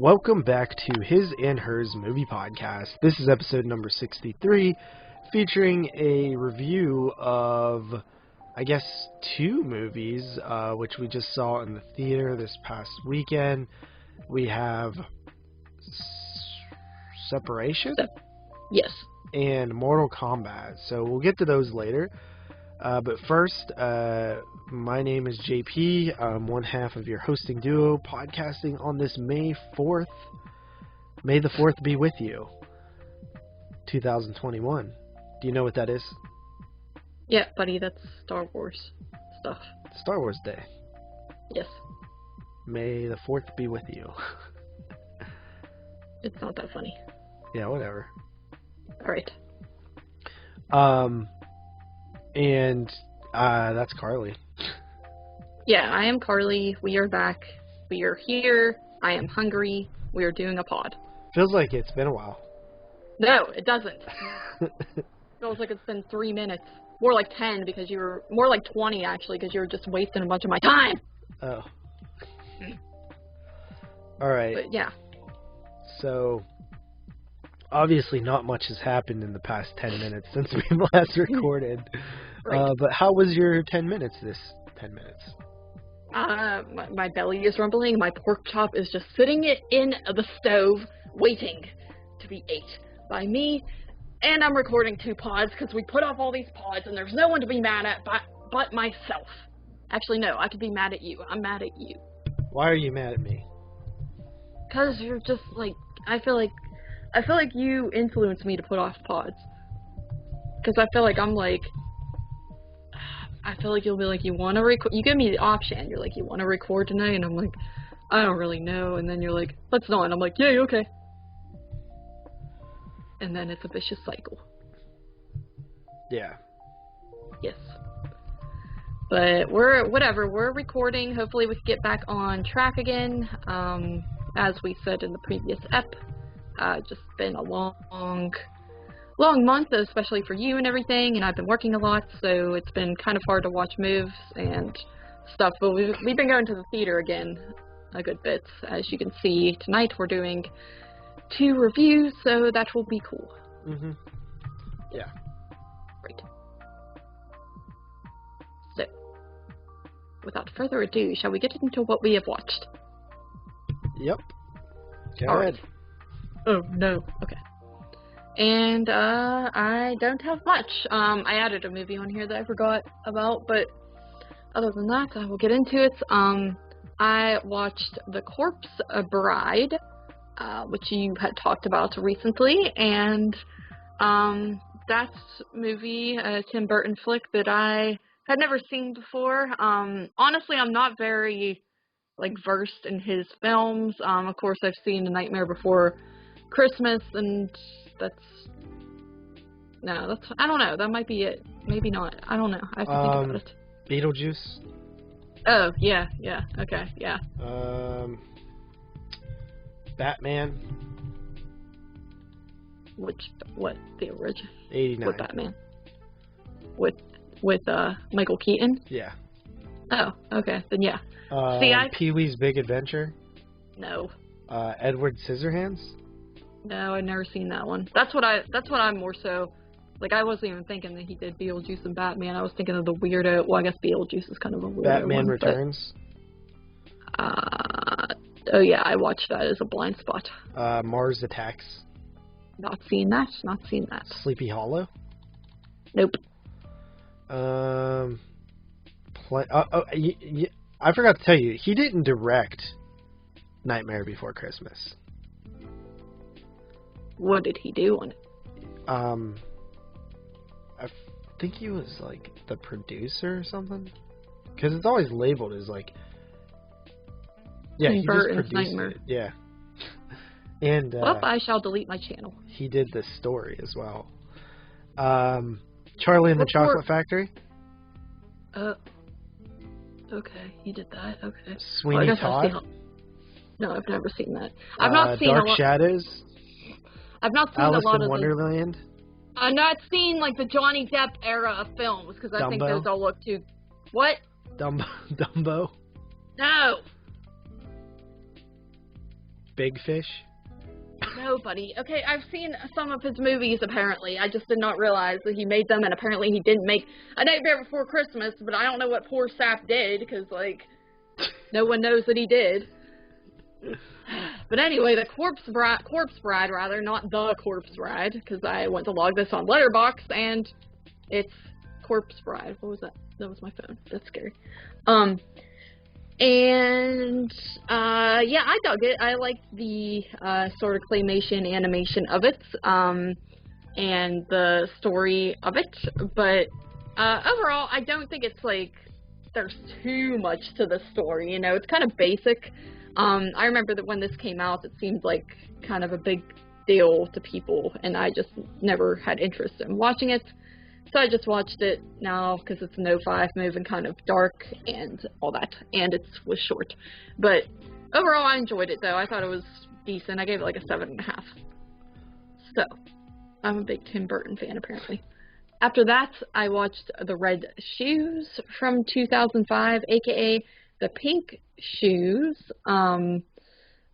Welcome back to His and Hers Movie Podcast. This is episode number 63, featuring a review of, I guess, two movies, which we just saw in the theater this past weekend. We have Separation? Yes. And Mortal Kombat. So we'll get to those later. But first, my name is JP. I'm one half of your hosting duo, podcasting on this May 4th. May the 4th be with you. 2021. Do you know what that is? Yeah, buddy, that's Star Wars stuff. Star Wars Day. Yes. May the 4th be with you. It's not that funny. Yeah, whatever. Alright. And that's Carly. Yeah, I am Carly. We are back. We are here. I am hungry. We are doing a pod. Feels like it's been a while. No, it doesn't. Feels like it's been 3 minutes. More like 10 because you were... More like 20, actually, because you were just wasting a bunch of my time. Oh. Alright. But, yeah. So, obviously not much has happened in the past 10 minutes since we last recorded. Right. But how was your 10 minutes this 10 minutes? My belly is rumbling. My pork chop is just sitting in the stove, waiting to be ate by me. And I'm recording 2 pods because we put off all these pods and there's no one to be mad at but myself. Actually, no, I could be mad at you. I'm mad at you. Why are you mad at me? Because you're just like, I feel like you influence me to put off pods. Because I feel like I'm like, I feel like you'll be like, you want to record? You give me the option. You're like, you want to record tonight? And I'm like, I don't really know. And then you're like, let's not. And I'm like, yeah, okay. And then it's a vicious cycle. Yeah. Yes. But we're recording. Hopefully we can get back on track again. As we said in the previous ep, just been a long month, especially for you and everything, and I've been working a lot, so it's been kind of hard to watch moves and stuff, but we've been going to the theater again a good bit. As you can see, tonight we're doing 2 reviews, so that will be cool. Mm-hmm. Yeah. Great. So, without further ado, shall we get into what we have watched? Yep. Go All ahead. right. Oh, no. Okay. And, I don't have much. I added a movie on here that I forgot about, but other than that, I will get into it. I watched The Corpse Bride, which you had talked about recently, and, that's a movie, Tim Burton flick that I had never seen before. Honestly, I'm not very, versed in his films. Of course, I've seen A Nightmare Before Christmas, and I don't know, that might be it. Maybe not. I don't know. I have to think about it. Beetlejuice. Oh, yeah, okay, yeah. Batman. What, the original? 89. What Batman? With Michael Keaton? Yeah. Oh, okay, then yeah. See, Pee-wee's Big Adventure. No. Edward Scissorhands. No, I've never seen that one. That's what I'm more so, I wasn't even thinking that he did Beetlejuice and Batman. I was thinking of the weirdo, well, I guess Beetlejuice is kind of a weirdo Batman one, Returns. Oh yeah, I watched that as a blind spot. Mars Attacks. Not seen that. Sleepy Hollow. Nope. I forgot to tell you, he didn't direct Nightmare Before Christmas. What did he do on it? I think he was the producer or something, because it's always labeled as yeah, he just produced Nightmare. It. Yeah. And well, I shall delete my channel. He did the story as well. Charlie and the Chocolate Factory. Okay, he did that. Okay. Sweeney Todd. No, I've never seen that. I've not seen Dark Shadows. I've not seen Alice a lot in of Wonderland. I've not seen the Johnny Depp era of films because I think those all look too. What? Dumbo. No. Big Fish? Nobody. Okay, I've seen some of his movies, apparently. I just did not realize that he made them, and apparently he didn't make A Nightmare Before Christmas, but I don't know what poor sap did, because, like, no one knows that he did. But anyway, the Corpse Bride, rather, not The Corpse Bride, because I went to log this on Letterboxd, and it's Corpse Bride. What was that? That was my phone. That's scary. Yeah, I dug it. I liked the sort of claymation animation of it, and the story of it, but overall, I don't think it's like there's too much to the story, you know, it's kind of basic. I remember that when this came out, it seemed like kind of a big deal to people, and I just never had interest in watching it. So I just watched it now because it's an 05 movie and kind of dark and all that, and it was short. But overall, I enjoyed it, though. I thought it was decent. I gave it like a 7.5. So, I'm a big Tim Burton fan, apparently. After that, I watched The Red Shoes from 2005, aka The Pink Shoes,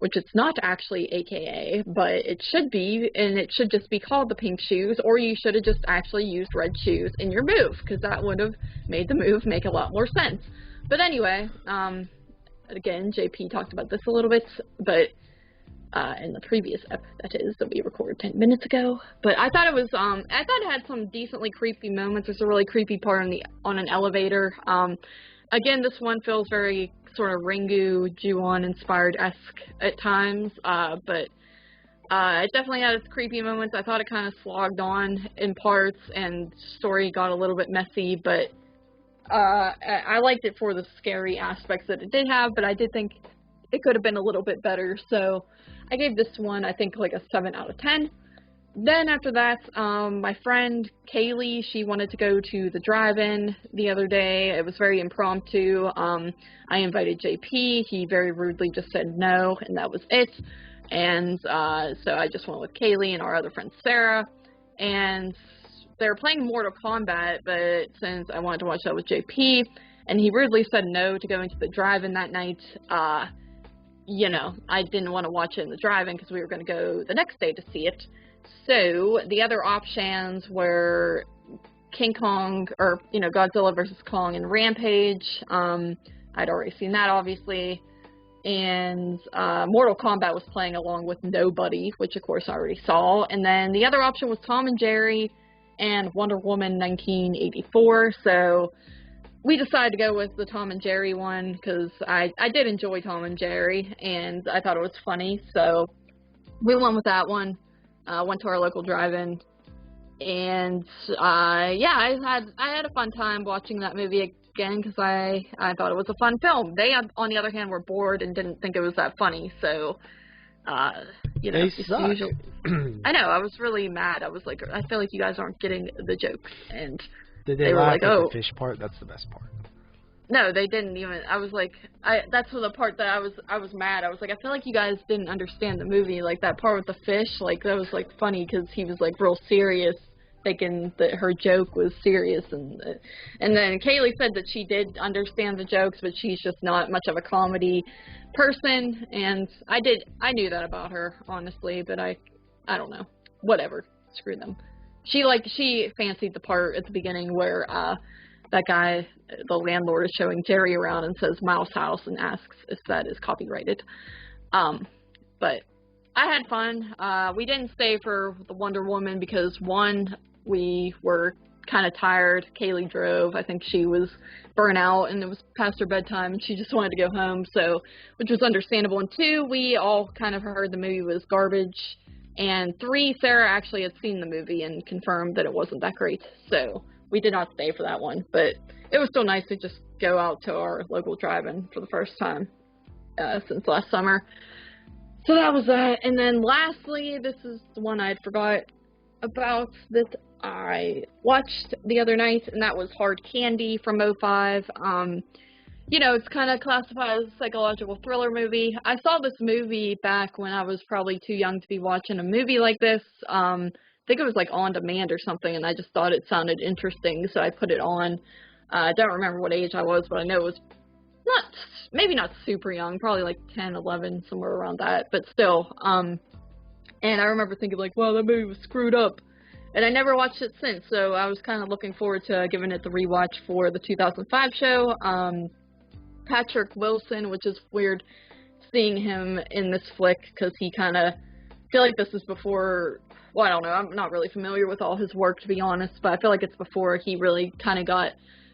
which it's not actually AKA, but it should be, and it should just be called The Pink Shoes, or you should have just actually used red shoes in your move, because that would have made the move make a lot more sense. But anyway, again, JP talked about this a little bit, but in the previous ep, that is, that we recorded 10 minutes ago. But I thought it was, I thought it had some decently creepy moments. There's a really creepy part on an elevator. Again, this one feels very sort of Ringu, Ju-on inspired-esque at times, but it definitely had its creepy moments. I thought it kind of slogged on in parts, and story got a little bit messy, but I liked it for the scary aspects that it did have, but I did think it could have been a little bit better, so I gave this one, I think, like a 7 out of 10. Then after that, my friend Kaylee, she wanted to go to the drive-in the other day. It was very impromptu. I invited JP. He very rudely just said no, and that was it. And so I just went with Kaylee and our other friend Sarah. And they were playing Mortal Kombat, but since I wanted to watch that with JP, and he rudely said no to going to the drive-in that night, you know, I didn't want to watch it in the drive-in because we were going to go the next day to see it. So the other options were King Kong, or, you know, Godzilla vs. Kong and Rampage. I'd already seen that, obviously. And Mortal Kombat was playing along with Nobody, which, of course, I already saw. And then the other option was Tom and Jerry and Wonder Woman 1984. So we decided to go with the Tom and Jerry one because I did enjoy Tom and Jerry, and I thought it was funny. So we went with that one. Went to our local drive-in, and yeah, I had a fun time watching that movie again because I thought it was a fun film. They, on the other hand, were bored and didn't think it was that funny. So, you know, they suck. I know. I was really mad. I was like, I feel like you guys aren't getting the jokes, and Did they were laugh like, at oh. the fish part? That's the best part. No, they didn't even. I was like, that's the part that I was mad. I was like, I feel like you guys didn't understand the movie. Like, that part with the fish, like, that was, like, funny because he was, like, real serious, thinking that her joke was serious. And then Kaylee said that she did understand the jokes, but she's just not much of a comedy person. And I knew that about her, honestly, but I don't know. Whatever. Screw them. She fancied the part at the beginning where, that guy, the landlord, is showing Jerry around and says Mouse House and asks if that is copyrighted. But I had fun. We didn't stay for the Wonder Woman because, one, we were kind of tired. Kaylee drove. I think she was burnt out and it was past her bedtime and she just wanted to go home, so, which was understandable. And two, we all kind of heard the movie was garbage. And three, Sarah actually had seen the movie and confirmed that it wasn't that great. So we did not stay for that one, but it was still nice to just go out to our local drive-in for the first time since last summer. So that was that. And then lastly, this is the one I forgot about that I watched the other night, and that was Hard Candy from 05. You know, it's kind of classified as a psychological thriller movie. I saw this movie back when I was probably too young to be watching a movie like this. I think it was like on demand or something, and I just thought it sounded interesting, so I put it on. I don't remember what age I was, but I know it was not, maybe not super young, probably like 10, 11, somewhere around that, but still. And I remember thinking like, wow, that movie was screwed up. And I never watched it since, so I was kind of looking forward to giving it the rewatch for the 2005 show. Patrick Wilson, which is weird seeing him in this flick, because he kind of, I feel like this is before, well, I don't know, I'm not really familiar with all his work, to be honest, but I feel like it's before he really kind of got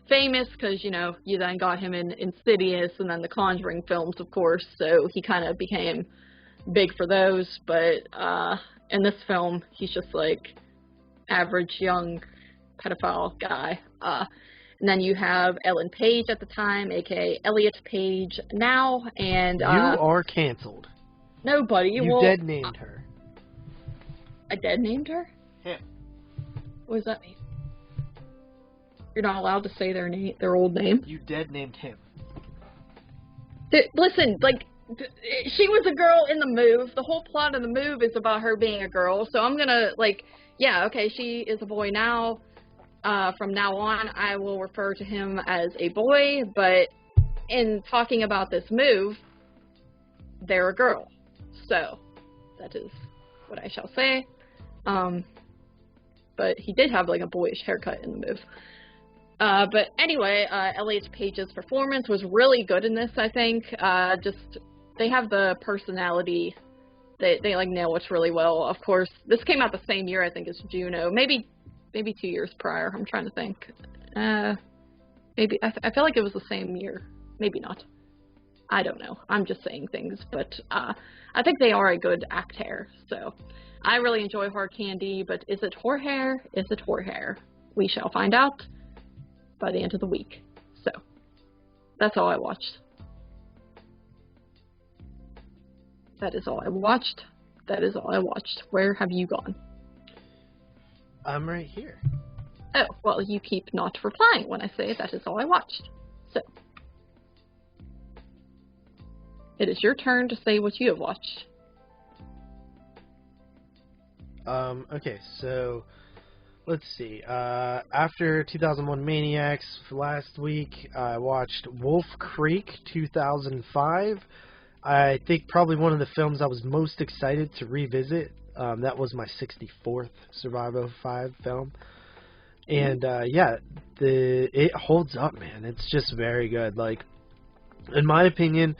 famous, because, you know, you then got him in Insidious, and then the Conjuring films, of course, so he kind of became big for those, but in this film, he's just like average young pedophile guy. And then you have Ellen Page at the time, aka Elliot Page now, and you are canceled. Nobody. You dead named her. I dead named her? Yeah. What does that mean? You're not allowed to say their old name. You dead named him. Listen, like, she was a girl in the move. The whole plot of the move is about her being a girl. So I'm gonna, like, yeah, okay, she is a boy now. From now on, I will refer to him as a boy. But in talking about this move, they're a girl. So that is what I shall say. But he did have, like, a boyish haircut in the move. But anyway, Elliot Page's performance was really good in this, I think. Just, they have the personality. They like, nail it really well. Of course, this came out the same year, I think, as Juno. Maybe 2 years prior. I'm trying to think. Maybe, I feel like it was the same year. Maybe not. I don't know. I'm just saying things. But I think they are a good actor. So I really enjoy Horror Candy. But is it horror? Is it horror? We shall find out by the end of the week. So that's all I watched. That is all I watched. That is all I watched. Where have you gone? I'm right here. Oh, well, you keep not replying when I say that is all I watched. So it is your turn to say what you have watched. Okay, so let's see. After 2001 Maniacs last week, I watched Wolf Creek 2005. I think probably one of the films I was most excited to revisit. That was my 64th Survivor 5 film. And yeah, it holds up, man. It's just very good. Like, in my opinion,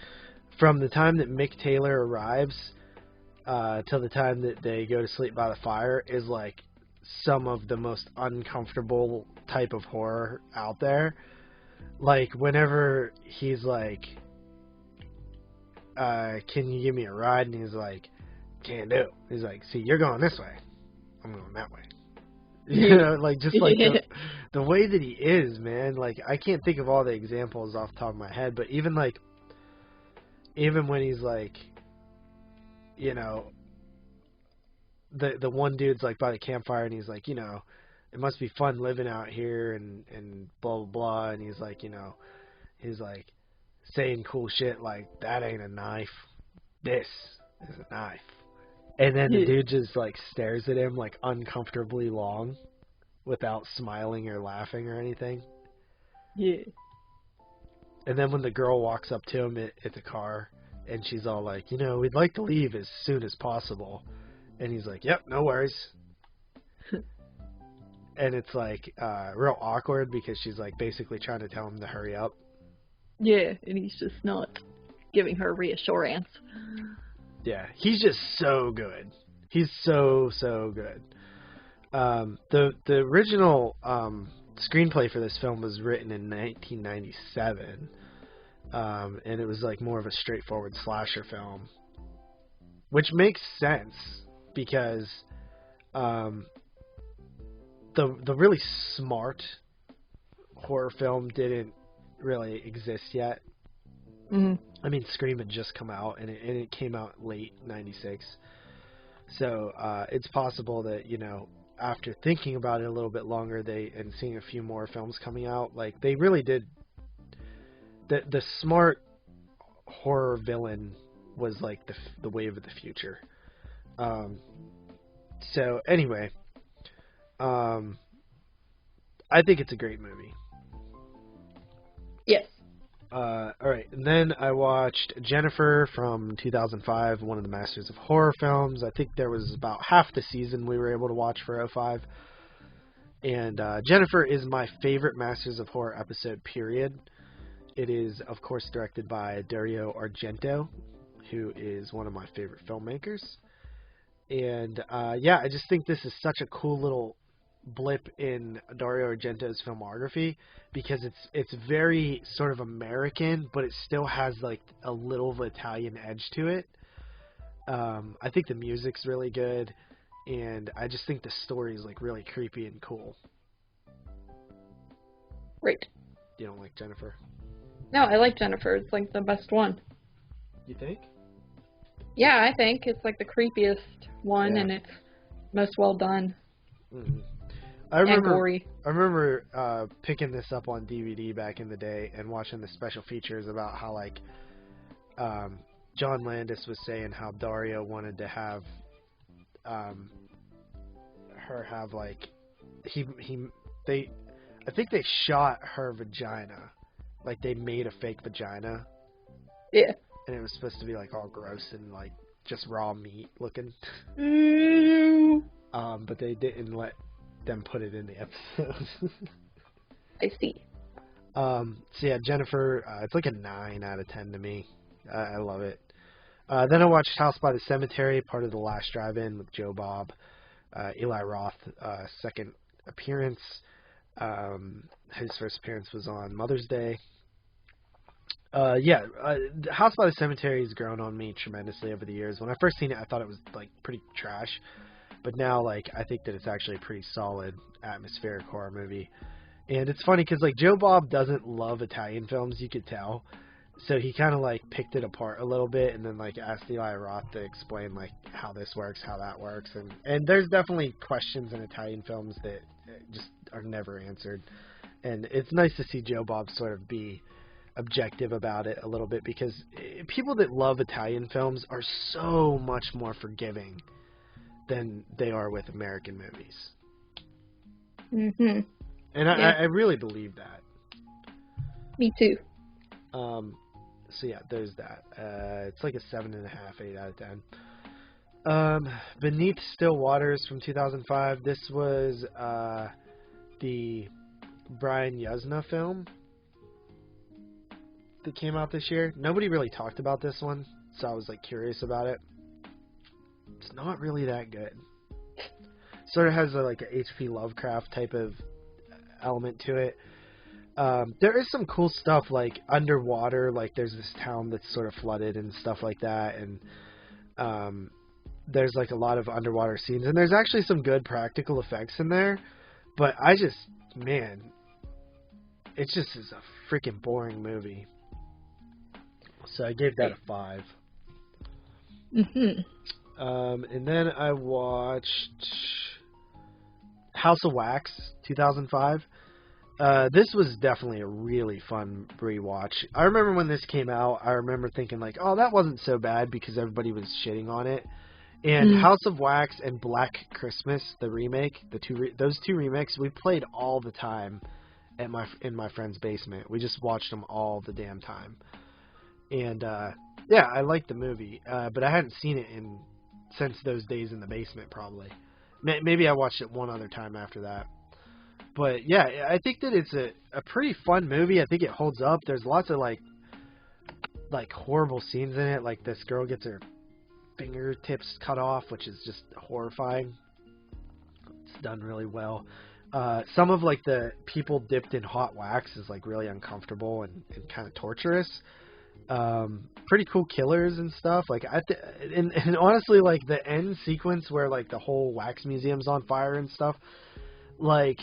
from the time that Mick Taylor arrives till the time that they go to sleep by the fire is like some of the most uncomfortable type of horror out there. Like, whenever he's like, can you give me a ride? And he's like, can't do. He's like, see, you're going this way, I'm going that way. You know, like, just like the way that he is, man. Like, I can't think of all the examples off the top of my head, but even when he's like, you know, the one dude's like by the campfire and he's like, you know, it must be fun living out here and blah blah blah, and he's like, you know, he's like saying cool shit like, that ain't a knife, this is a knife. And then the dude just like stares at him like uncomfortably long without smiling or laughing or anything. Yeah. And then when the girl walks up to him at the car and she's all like, you know, we'd like to leave as soon as possible. And he's like, yep, no worries. And it's like real awkward because she's like basically trying to tell him to hurry up. Yeah, and he's just not giving her reassurance. Yeah, he's just so good. He's so good. The original screenplay for this film was written in 1997, and it was like more of a straightforward slasher film, which makes sense because the really smart horror film didn't really exist yet. Mm-hmm. I mean, Scream had just come out, and it came out late 96. So it's possible that, you know, after thinking about it a little bit longer, and seeing a few more films coming out, like, they really did. The smart horror villain was like the wave of the future. So anyway, I think it's a great movie. Yes. Alright, and then I watched Jenifer from 2005, one of the Masters of Horror films. I think there was about half the season we were able to watch for '05. And Jenifer is my favorite Masters of Horror episode, period. It is, of course, directed by Dario Argento, who is one of my favorite filmmakers. And yeah, I just think this is such a cool little blip in Dario Argento's filmography, because it's very sort of American, but it still has like a little of Italian edge to it. I think the music's really good, and I just think the story is like really creepy and cool. Right. You don't like Jenifer? No, I like Jenifer. It's like the best one. You think? Yeah, I think it's like the creepiest one, Yeah. and it's most well done. Mm-hmm. And gory. I remember picking this up on DVD back in the day and watching the special features about how like John Landis was saying how Dario wanted to have her have like I think they shot her vagina, like they made a fake vagina. Yeah. And it was supposed to be like all gross and like just raw meat looking. But they didn't let them put it in the episode. I see. So yeah, Jenifer, it's like a 9 out of 10 to me. I love it. Then I watched House by the Cemetery, part of The Last Drive-In with Joe Bob. Eli Roth, second appearance. His first appearance was on Mother's Day. Yeah, House by the Cemetery has grown on me tremendously over the years. When I first seen it, I thought it was like pretty trash. But now, like, I think that it's actually a pretty solid atmospheric horror movie. And it's funny because, like, Joe Bob doesn't love Italian films, you could tell. So he kind of, like, picked it apart a little bit and then, like, asked Eli Roth to explain, like, how this works, how that works. And there's definitely questions in Italian films that just are never answered. And it's nice to see Joe Bob sort of be objective about it a little bit, because people that love Italian films are so much more forgiving than they are with American movies. Mhm. And Yeah. I really believe that. Me too. So yeah, there's that. It's like a 7.5, 8 out of 10. Beneath Still Waters from 2005. This was the Brian Yuzna film that came out this year. Nobody really talked about this one, so I was like curious about it. It's not really that good. Sort of has like a H.P. Lovecraft type of element to it. There is some cool stuff like underwater, like there's this town that's sort of flooded and stuff like that, and there's like a lot of underwater scenes, and there's actually some good practical effects in there, but it just is a freaking boring movie. So I gave that a 5. Mhm. And then I watched House of Wax, 2005. This was definitely a really fun rewatch. I remember when this came out, I remember thinking like, oh, that wasn't so bad because everybody was shitting on it. And House of Wax and Black Christmas, the remake, those two remakes, we played all the time in my friend's basement. We just watched them all the damn time. And yeah, I liked the movie, but I hadn't seen it since those days in the basement, probably. Maybe I watched it one other time after that. But yeah, I think that it's a pretty fun movie. I think it holds up. There's lots of like horrible scenes in it. Like this girl gets her fingertips cut off, which is just horrifying. It's done really well. Some of like the people dipped in hot wax is like really uncomfortable and kind of torturous. Pretty cool killers and stuff. Like and honestly, like the end sequence where like the whole wax museum's on fire and stuff, like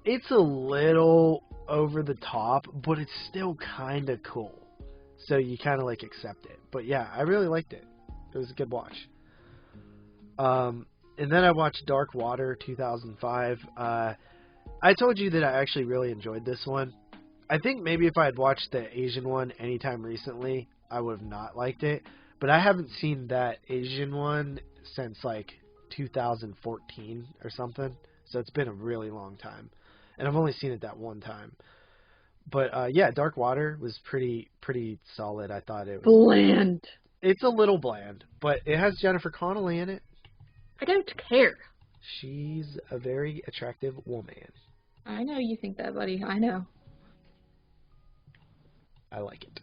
it's a little over the top, but it's still kind of cool. So you kind of like accept it. But yeah, I really liked it. It was a good watch. And then I watched Dark Water 2005. I told you that I actually really enjoyed this one. I think maybe if I had watched the Asian one anytime recently, I would have not liked it. But I haven't seen that Asian one since like 2014 or something. So it's been a really long time. And I've only seen it that one time. But yeah, Dark Water was pretty solid. I thought it was. Bland. It's a little bland, but it has Jennifer Connelly in it. I don't care. She's a very attractive woman. I know you think that, buddy. I know. I like it.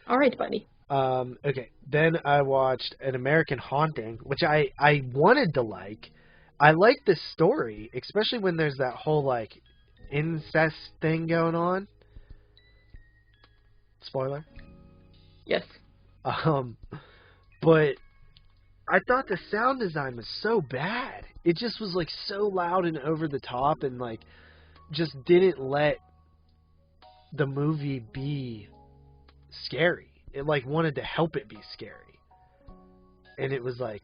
All right, buddy. Okay, then I watched An American Haunting, which I wanted to like. I like this story, especially when there's that whole, like, incest thing going on. Spoiler. Yes. But I thought the sound design was so bad. It just was, like, so loud and over the top and, like, just didn't let the movie be scary. It, like, wanted to help it be scary. And it was, like,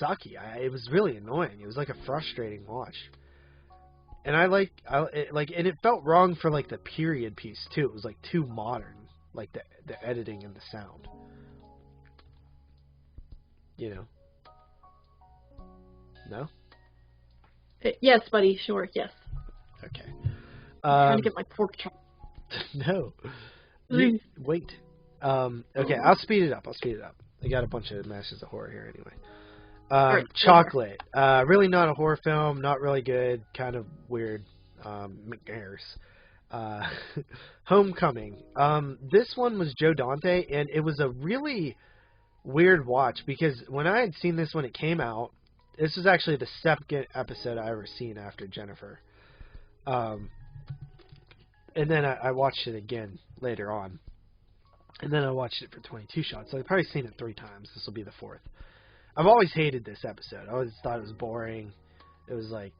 sucky. It was really annoying. It was, like, a frustrating watch. And and it felt wrong for, like, the period piece, too. It was, like, too modern. Like, the editing and the sound. You know? No? Yes, buddy. Sure. Yes. Okay. I'm trying to get my pork chop. No. Wait. Okay, I'll speed it up. I got a bunch of Masters of Horror here anyway. Right, Chocolate. Really not a horror film. Not really good. Kind of weird. McNairs. Homecoming. This one was Joe Dante, and it was a really weird watch because when I had seen this when it came out, this was actually the second episode I ever seen after Jenifer. And then I watched it again later on. And then I watched it for 22 shots. So I've probably seen it 3 times. This will be the 4th. I've always hated this episode. I always thought it was boring. It was, like,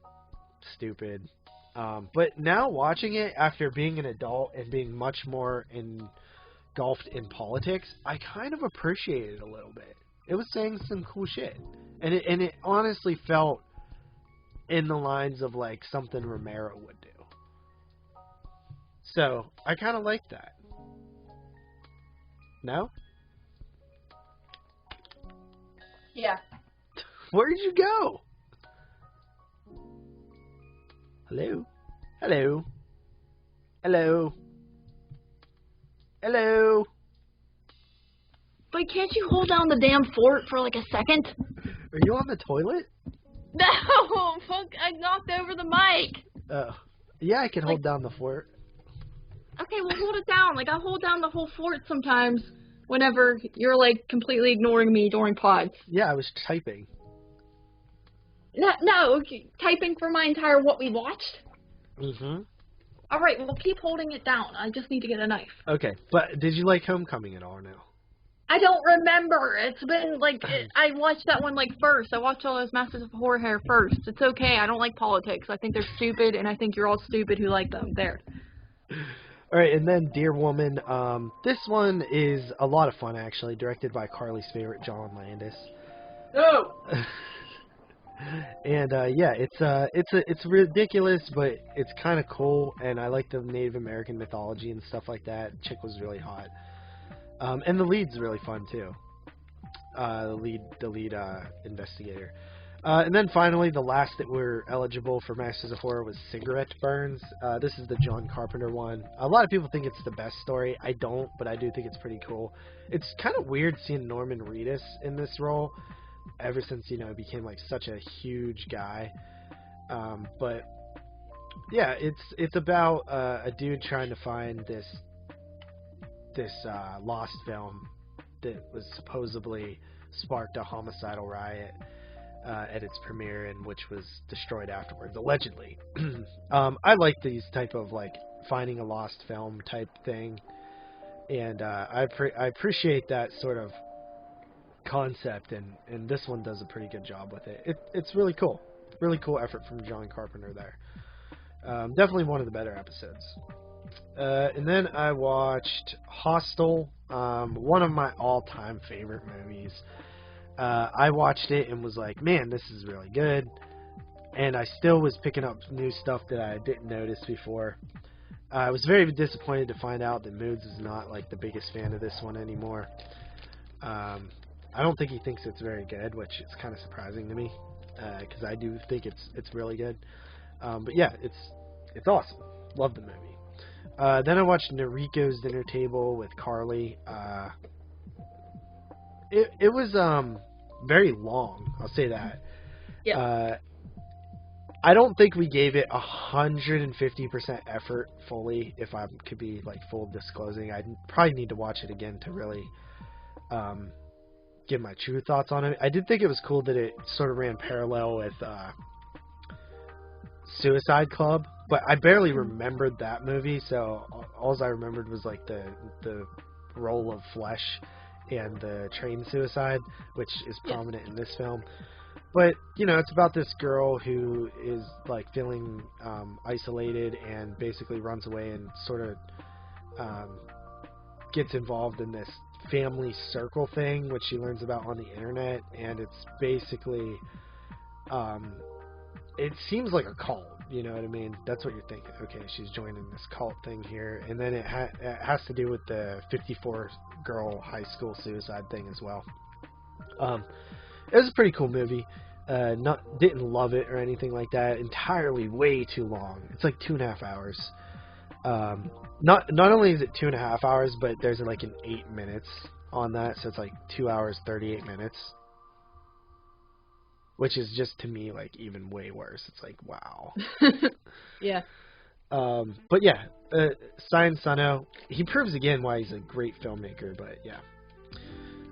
stupid. But now watching it after being an adult and being much more engulfed in politics, I kind of appreciate it a little bit. It was saying some cool shit. And it honestly felt in the lines of, like, something Romero would do. So, I kind of like that. No? Yeah. Where did you go? Hello? Hello? Hello? Hello? But can't you hold down the damn fort for like a second? Are you on the toilet? No! Fuck, I knocked over the mic! Oh. Yeah, I can hold down the fort. Okay, well hold it down. Like, I hold down the whole fort sometimes whenever you're, like, completely ignoring me during pods. Yeah, I was typing. No, okay, typing for my entire what we watched? Mm-hmm. Alright, well keep holding it down. I just need to get a knife. Okay, but did you like Homecoming at all now? I don't remember. It's been, like, I watched that one, like, first. I watched all those Masters of Horror hair first. It's okay. I don't like politics. I think they're stupid, and I think you're all stupid who like them. There. Alright, and then Dear Woman. This one is a lot of fun, actually. Directed by Carly's favorite, John Landis. No! And yeah, it's ridiculous, but it's kind of cool, and I like the Native American mythology and stuff like that. Chick was really hot, and the lead's really fun too. The lead investigator, and then finally the last that were eligible for Masters of Horror was Cigarette Burns. This is the John Carpenter one. A lot of people think it's the best story. I don't, but I do think it's pretty cool. It's kind of weird seeing Norman Reedus in this role. Ever since, you know, he became like such a huge guy, but yeah, it's about a dude trying to find this lost film that was supposedly sparked a homicidal riot at its premiere, and which was destroyed afterwards, allegedly. I like these type of like finding a lost film type thing, and I appreciate that sort of concept, and this one does a pretty good job with it. It's really cool effort from John Carpenter there. Definitely one of the better episodes. And then I watched Hostel, one of my all-time favorite movies. I watched it and was like, man, this is really good, and I still was picking up new stuff that I didn't notice before. I was very disappointed to find out that Moods is not like the biggest fan of this one anymore. I don't think he thinks it's very good, which is kind of surprising to me, because I do think it's really good. But yeah, it's awesome. Love the movie. Then I watched Noriko's Dinner Table with Carly. It was very long, I'll say that. Yeah. I don't think we gave it 150% effort fully, if I could be like full disclosing. I'd probably need to watch it again to really give my true thoughts on it. I did think it was cool that it sort of ran parallel with Suicide Club, but I barely remembered that movie, so all I remembered was like the roll of flesh and the train suicide, which is prominent in this film. But, you know, it's about this girl who is, like, feeling isolated and basically runs away and sort of gets involved in this family circle thing, which she learns about on the internet. And it's basically, it seems like a cult, you know what I mean? That's what you're thinking. Okay, she's joining this cult thing here. And then it has to do with the 54-girl high school suicide thing as well. It was a pretty cool movie. Didn't love it or anything like that. Entirely way too long. It's like 2.5 hours. Not only is it 2.5 hours, but there's like an 8 minutes on that, so it's like 2 hours 38 minutes. Which is just to me like even way worse. It's like wow. Yeah. But yeah, Sion Sono, he proves again why he's a great filmmaker. But yeah.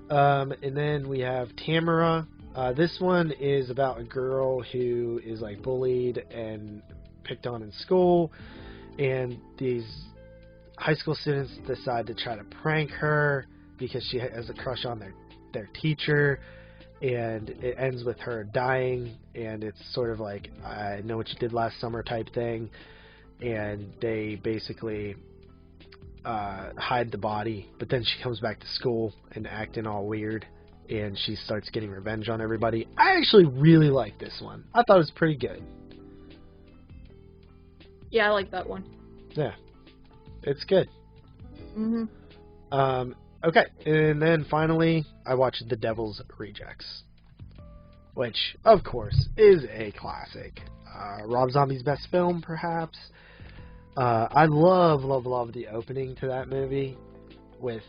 And then we have Tamara. This one is about a girl who is like bullied and picked on in school, and these high school students decide to try to prank her because she has a crush on their teacher, and it ends with her dying, and it's sort of like I know what you did last summer type thing, and they basically hide the body, but then she comes back to school and acting all weird, and she starts getting revenge on everybody. I actually really like this one. I thought it was pretty good. Yeah, I like that one. Yeah, it's good. Mhm. Okay, and then finally, I watched The Devil's Rejects, which, of course, is a classic. Rob Zombie's best film, perhaps. I love the opening to that movie with,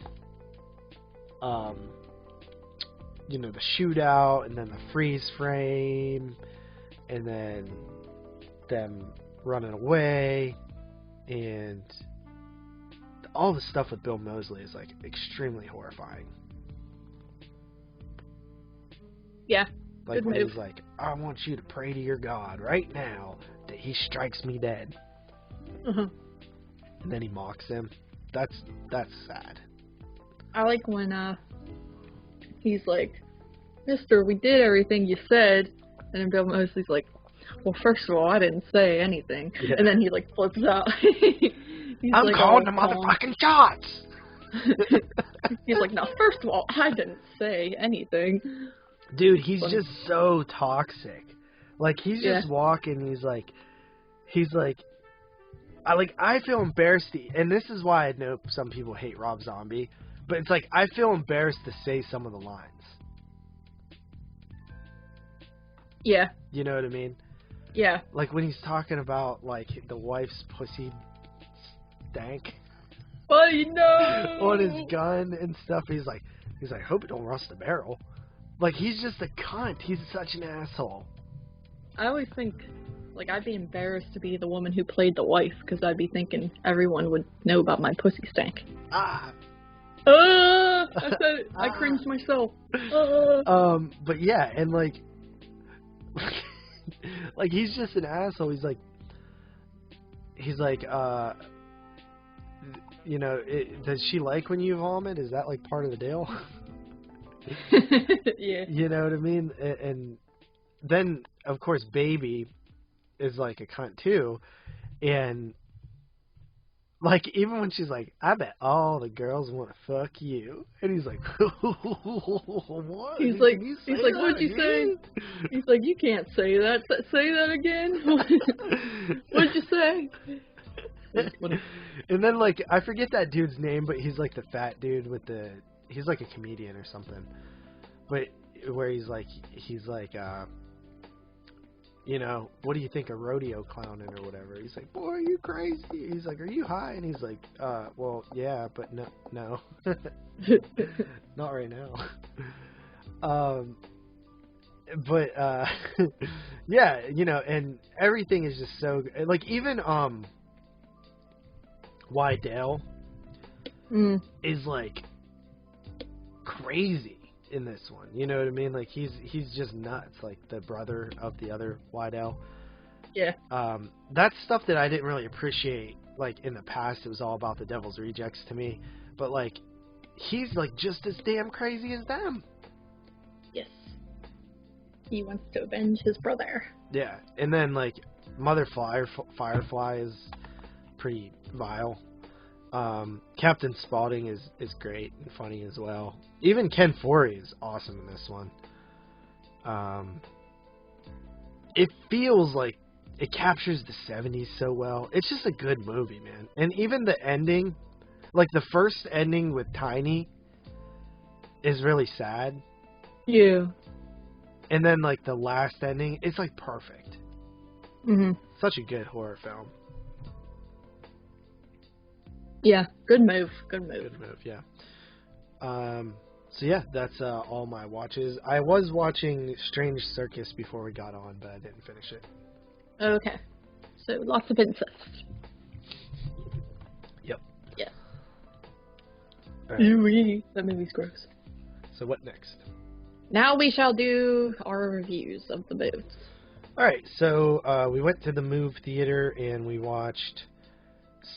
you know, the shootout and then the freeze frame and then them running away, and all the stuff with Bill Moseley is like extremely horrifying. Yeah. Like Good when move. he's like, I want you to pray to your God right now that he strikes me dead. Uh-huh. And then he mocks him. That's sad. I like when he's like, Mister, we did everything you said, and then Bill Moseley's like, well, first of all, I didn't say anything. Yeah. And then he like flips out. He's I'm like, calling the calm. motherfucking shots! He's like, no, first of all, I didn't say anything. Dude, he's Funny. just so toxic. Like, he's just walking, he's like, I feel embarrassed, and this is why I know some people hate Rob Zombie, but it's like, I feel embarrassed to say some of the lines. Yeah. You know what I mean? Yeah. Like, when he's talking about, like, the wife's pussy stank Buddy, no! on his gun and stuff, he's like, hope it don't rust the barrel. Like, he's just a cunt. He's such an asshole. I always think, like, I'd be embarrassed to be the woman who played the wife, because I'd be thinking everyone would know about my pussy stank. Ah! I said it. I cringed myself. But yeah, and like, like he's just an asshole. He's like, you know, does she like when you vomit? Is that like part of the deal? Yeah. You know what I mean? And then, of course, Baby is like a cunt too, and like even when she's like, I bet all the girls want to fuck you, and he's like, what? He's like, what'd you say? He's like, you can't say that. Say that again. What'd you say? And then like I forget that dude's name, but he's like the fat dude with he's like a comedian or something, but where he's like you know, what do you think of rodeo clowning or whatever? He's like, boy, are you crazy? He's like, are you high? And he's like, well, yeah, but no. Not right now. But, yeah, you know, and everything is just so, like, even, Wydell is, like, crazy in this one. You know what I mean? Like, he's just nuts, like, the brother of the other Wydell. Yeah. That's stuff that I didn't really appreciate, like, in the past. It was all about the Devil's Rejects to me. But, like, he's, like, just as damn crazy as them. Yes. He wants to avenge his brother. Yeah. And then, like, Mother Firefly is pretty vile. Captain Spaulding is great and funny as well. Even Ken Foree is awesome in this one. It feels like it captures the 70s so well. It's just a good movie, man. And even the ending, like the first ending with Tiny is really sad. Yeah. And then like the last ending, it's like perfect. Mhm. Such a good horror film. Yeah, good move. Good move. Good move, yeah. So yeah, that's all my watches. I was watching Strange Circus before we got on, but I didn't finish it. Okay. So lots of incest. Yep. Yeah. Right. Ew, that movie's gross. So what next? Now we shall do our reviews of the moves. Alright, so we went to the Move Theater and we watched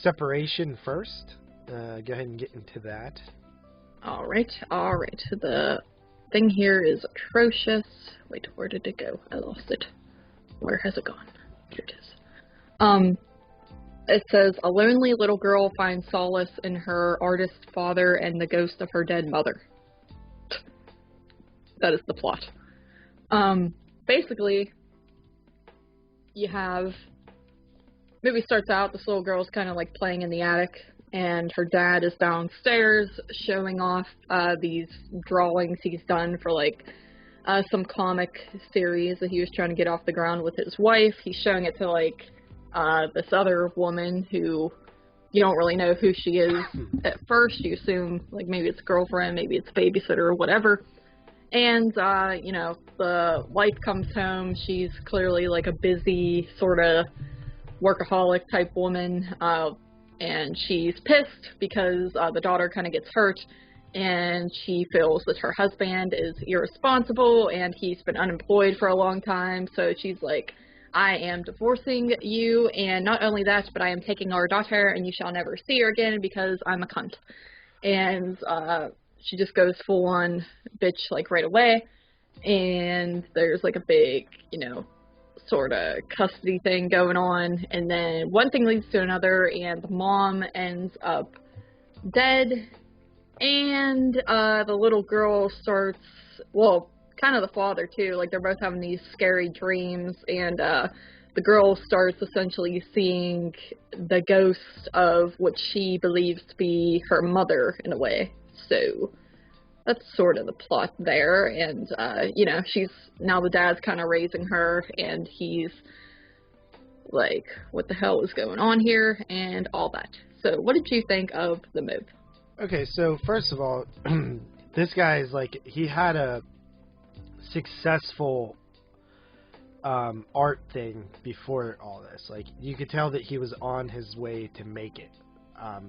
Separation first. Go ahead and get into that. Alright. The thing here is atrocious. Wait, where did it go? I lost it. Where has it gone? Here it is. It says, a lonely little girl finds solace in her artist father and the ghost of her dead mother. That is the plot. Basically, you have... Movie starts out, this little girl's kind of like playing in the attic, and her dad is downstairs showing off these drawings he's done for like some comic series that he was trying to get off the ground with his wife. He's showing it to like this other woman who you don't really know who she is at first. You assume like maybe it's a girlfriend, maybe it's a babysitter or whatever. And, you know, the wife comes home. She's clearly like a busy sort of workaholic type woman, and she's pissed because the daughter kind of gets hurt, and she feels that her husband is irresponsible and he's been unemployed for a long time. So she's like, I am divorcing you, and not only that, but I am taking our daughter and you shall never see her again because I'm a cunt. And she just goes full on bitch like right away, and there's like a big, you know, sort of custody thing going on, and then one thing leads to another, and the mom ends up dead, and the little girl starts, well, kind of the father too, like they're both having these scary dreams, and the girl starts essentially seeing the ghost of what she believes to be her mother in a way. So that's sort of the plot there, and, you know, now the dad's kind of raising her, and he's like, what the hell is going on here, and all that. So, what did you think of the move? Okay, so first of all, this guy is like, he had a successful art thing before all this. Like, you could tell that he was on his way to make it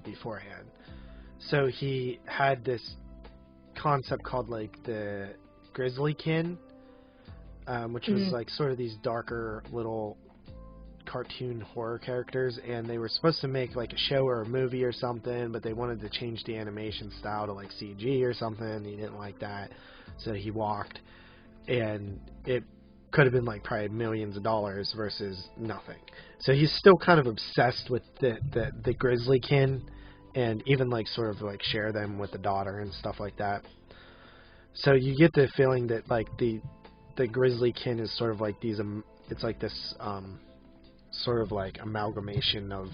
beforehand. So he had this concept called like the Grizzlykin, which was like sort of these darker little cartoon horror characters, and they were supposed to make like a show or a movie or something, but they wanted to change the animation style to like CG or something. He didn't like that, so he walked, and it could have been like probably millions of dollars versus nothing. So he's still kind of obsessed with the Grizzlykin, and even like sort of like share them with the daughter and stuff like that. So you get the feeling that like the Grizzlykin is sort of like these it's like this sort of like amalgamation of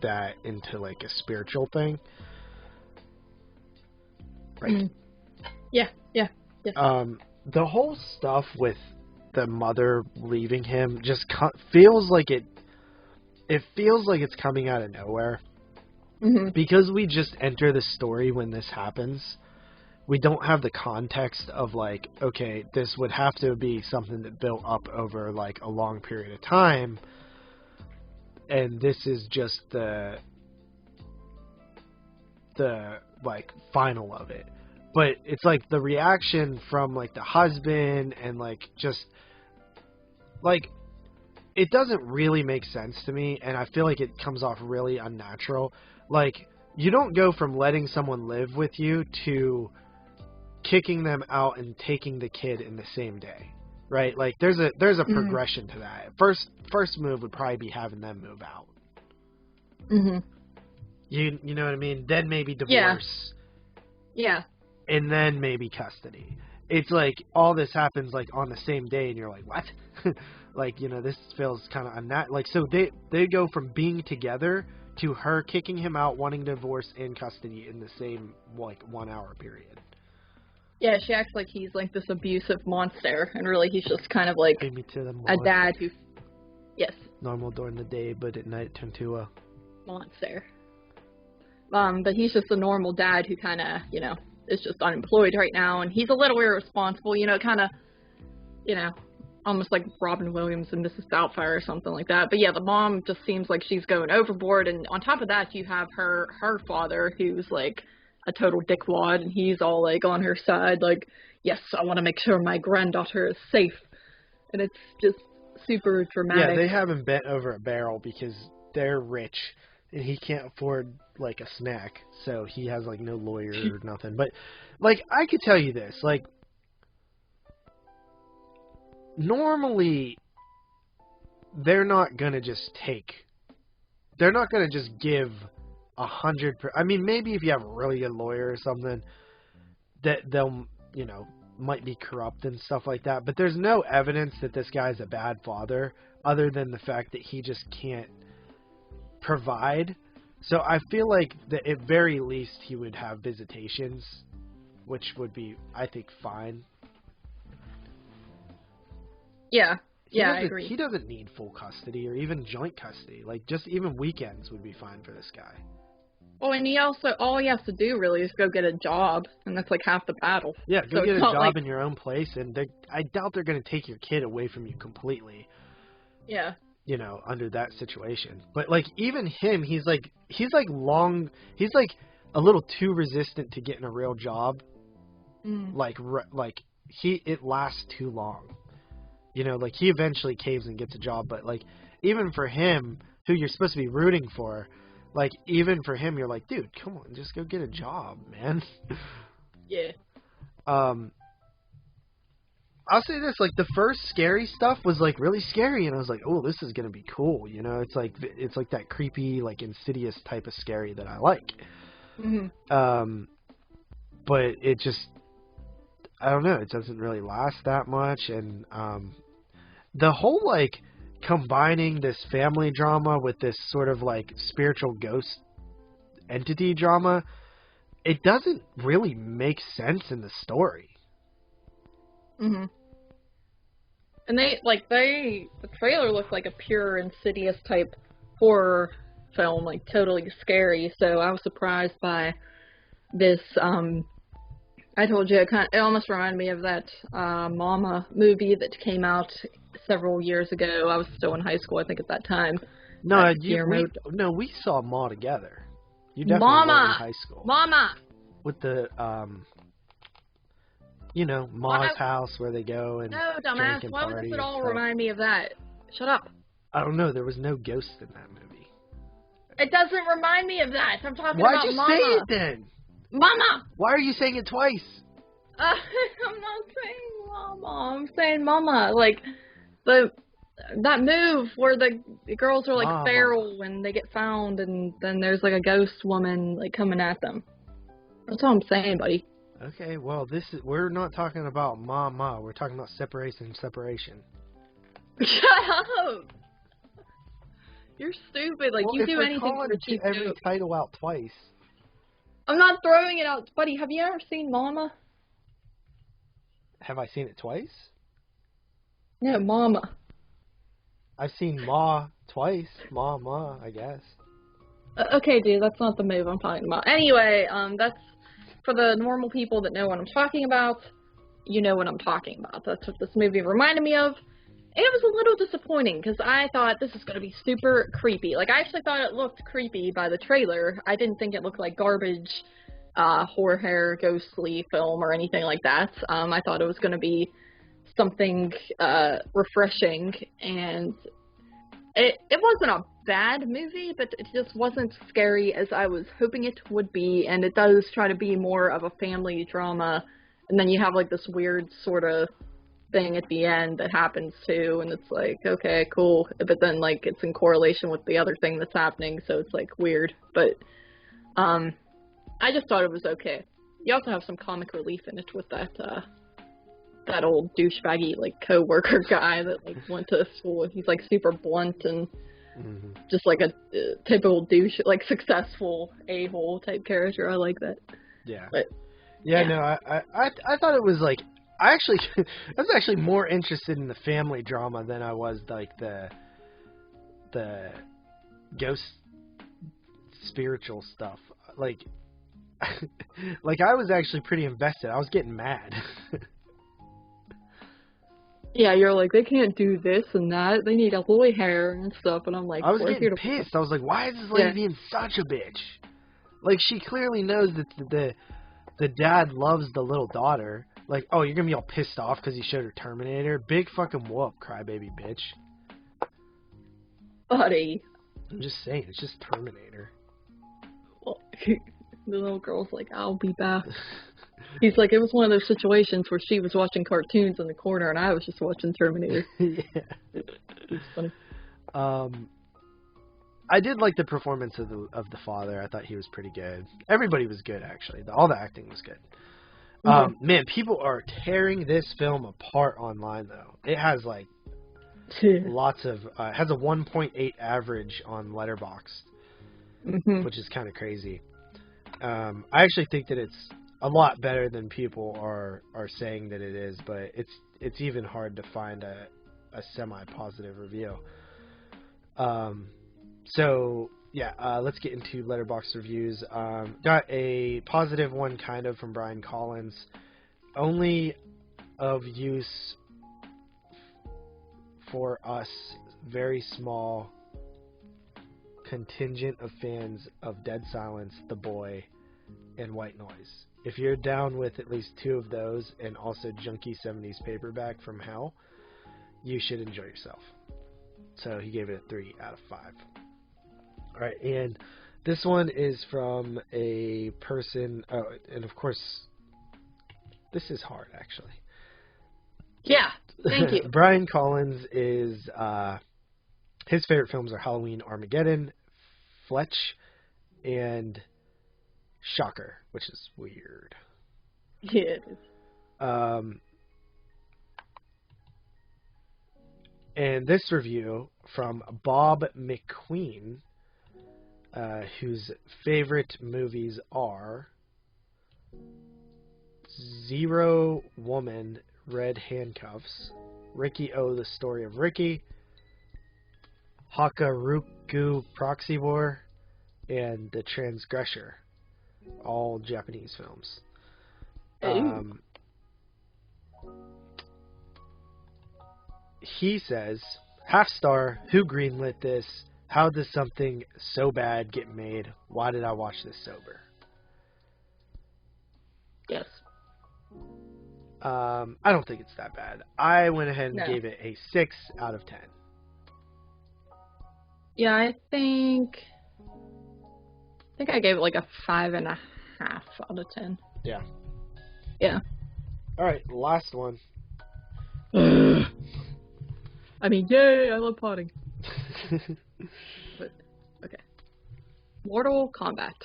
that into like a spiritual thing, right? Yeah. The whole stuff with the mother leaving him just feels like it feels like it's coming out of nowhere. Mm-hmm. Because we just enter the story when this happens, we don't have the context of, like, okay, this would have to be something that built up over, like, a long period of time, and this is just the like, final of it. But it's, like, the reaction from, like, the husband and, like, just, like, it doesn't really make sense to me, and I feel like it comes off really unnatural. Like, you don't go from letting someone live with you to kicking them out and taking the kid in the same day, right? Like, there's a progression to that. First move would probably be having them move out. Mm-hmm. You know what I mean? Then maybe divorce. Yeah. And then maybe custody. It's like all this happens like on the same day, and you're like, what? Like, you know, this feels kind of unnatural. Like, so they go from being together to her kicking him out, wanting divorce and custody in the same, like, 1 hour period. Yeah, she acts like he's like this abusive monster, and really he's just kind of like a dad who, yes, normal during the day, but at night turned to a monster. But he's just a normal dad who kind of, you know, is just unemployed right now, and he's a little irresponsible, you know, kind of, you know, almost like Robin Williams and Mrs. Doubtfire or something like that. But yeah, the mom just seems like she's going overboard, and on top of that, you have her father who's like a total dickwad, and he's all like on her side, like, yes, I want to make sure my granddaughter is safe, and it's just super dramatic. Yeah, they have him bent over a barrel because they're rich, and he can't afford, like, a snack, so he has, like, no lawyer or nothing. But, like, I could tell you this, like, normally, they're not gonna just give 100%. I mean, maybe if you have a really good lawyer or something, that they'll, you know, might be corrupt and stuff like that. But there's no evidence that this guy's a bad father, other than the fact that he just can't provide. So I feel like that at very least he would have visitations, which would be, I think, fine. Yeah. Yeah, I agree. He doesn't need full custody or even joint custody. Like, just even weekends would be fine for this guy. Oh, and all he has to do really is go get a job, and that's like half the battle. Yeah, go get a job in your own place, and I doubt they're going to take your kid away from you completely. Yeah. You know, under that situation. But, like, even him, he's like a little too resistant to getting a real job. Like, it lasts too long. You know, like, he eventually caves and gets a job, but, like, even for him, who you're supposed to be rooting for, like, even for him, you're like, dude, come on, just go get a job, man. Yeah. I'll say this, like, the first scary stuff was, like, really scary, and I was like, oh, this is gonna be cool, you know? It's like that creepy, like, insidious type of scary that I like. Mm-hmm. But it just, I don't know, it doesn't really last that much, and, the whole, like, combining this family drama with this sort of, like, spiritual ghost entity drama, it doesn't really make sense in the story. Mhm. And the trailer looked like a pure Insidious type horror film, like totally scary. So I was surprised by this. I told you it almost reminded me of that Mama movie that came out several years ago. I was still in high school, I think, at that time. No, we saw them all together. You definitely were in high school. Mama. With the you know, Ma's house where they go and no, dumbass. Why would this all remind me of that? Shut up. I don't know. There was no ghost in that movie. It doesn't remind me of that. I'm talking about Mama. Why'd you say it then? Mama. Why are you saying it twice? I'm not saying Mama. I'm saying Mama. Like that move where the girls are like feral when they get found, and then there's like a ghost woman like coming at them. That's all I'm saying, buddy. Okay, well, we're not talking about Mama. We're talking about separation. Shut up! You're stupid. Like, you do anything for a cheap every joke. title out twice. I'm not throwing it out. Buddy, have you ever seen Mama? Have I seen it twice? No, Mama. I've seen Ma twice. Ma, I guess. Okay, dude, that's not the move I'm talking about. Anyway, that's for the normal people that know what I'm talking about. You know what I'm talking about. That's what this movie reminded me of. It was a little disappointing because I thought this is going to be super creepy. Like, I actually thought it looked creepy by the trailer. I didn't think it looked like garbage, horror, ghostly film or anything like that. I thought it was going to be something refreshing, and it wasn't a bad movie, but it just wasn't scary as I was hoping it would be, and it does try to be more of a family drama, and then you have like this weird sort of thing at the end that happens too, and it's like, okay, cool, but then like it's in correlation with the other thing that's happening, so it's like weird, but I just thought it was okay. You also have some comic relief in it with that old douchebaggy like co-worker guy that like went to school. He's like super blunt and just like a typical douche, like successful a-hole type character. I like that. Yeah. But yeah. No, I thought it was like, I was actually more interested in the family drama than I was like the ghost spiritual stuff. Like like I was actually pretty invested. I was getting mad. yeah, you're like, they can't do this and that. They need a holy hair and stuff. And I'm like, I was getting pissed. I was like, why is this lady being such a bitch? Like, she clearly knows that the dad loves the little daughter. Like, oh, you're gonna be all pissed off because he showed her Terminator? Big fucking whoop, crybaby bitch. Buddy. I'm just saying, it's just Terminator. Well, the little girl's like, I'll be back. He's like, it was one of those situations where she was watching cartoons in the corner and I was just watching Terminator. Yeah. It's funny. I did like the performance of the father. I thought he was pretty good. Everybody was good, actually. All the acting was good. Man, people are tearing this film apart online, though. It has like lots of it has a 1.8 average on Letterboxd, which is kind of crazy. I actually think that it's a lot better than people are saying that it is, but it's even hard to find a semi-positive review. So yeah, let's get into Letterboxd reviews. Got a positive one kind of from Brian Collins. Only of use for us, very small contingent of fans of Dead Silence, The Boy, and White Noise. If you're down with at least two of those, and also Junkie 70s Paperback from Hell, you should enjoy yourself. So he gave it a 3 out of 5. Alright, and this one is from a person, and of course, this is hard, actually. Yeah, thank you. Brian Collins is, his favorite films are Halloween, Armageddon, Fletch, and Shocker, which is weird. Yeah, it is. And this review from Bob McQueen, whose favorite movies are Zero Woman, Red Handcuffs, Ricky O, The Story of Ricky, Hakaruku Proxy War, and The Transgressor. All Japanese films. He says, half star, who greenlit this? How does something so bad get made? Why did I watch this sober? Yes. I don't think it's that bad. I went ahead and gave it a 6 out of 10. Yeah, I think I gave it like a 5.5 out of 10. Yeah. Yeah. Alright, last one. I mean, yay, I love potting. But, okay. Mortal Kombat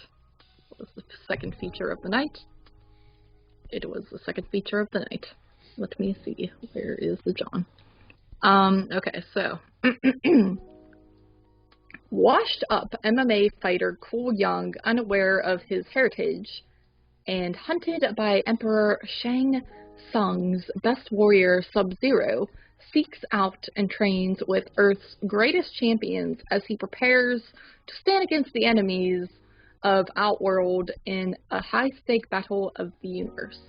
was the second feature of the night. It was the second feature of the night. Let me see. Where is the John? Okay, so. Washed up MMA fighter Cole Young, unaware of his heritage, and hunted by Emperor Shang Sung's best warrior, Sub-Zero, seeks out and trains with Earth's greatest champions as he prepares to stand against the enemies of Outworld in a high-stake battle of the universe.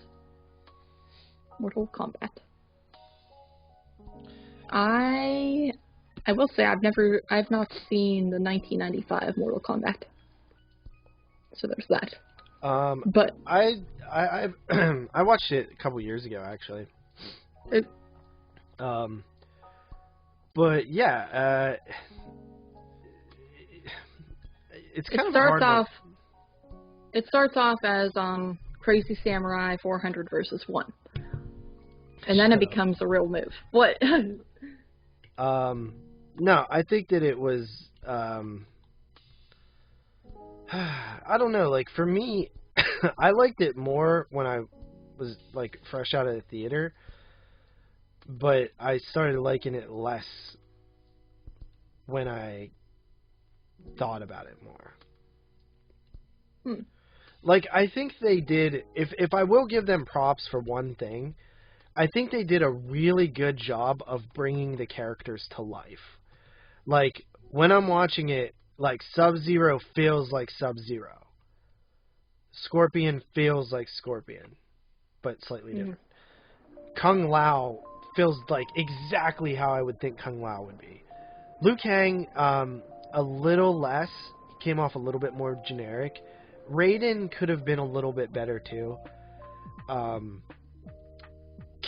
Mortal Kombat. I will say I've not seen the 1995 Mortal Kombat. So there's that. But I I watched it a couple years ago actually. But yeah, it's kind of hard. It starts off as Crazy Samurai 400 versus 1. And then it becomes a real move. What? No, I think that it was, I don't know, like, for me, I liked it more when I was, like, fresh out of the theater, but I started liking it less when I thought about it more. Like, I think they did, if I will give them props for one thing, I think they did a really good job of bringing the characters to life. Like, when I'm watching it, like, Sub-Zero feels like Sub-Zero. Scorpion feels like Scorpion, but slightly different. Kung Lao feels like exactly how I would think Kung Lao would be. Liu Kang, a little less, came off a little bit more generic. Raiden could have been a little bit better, too.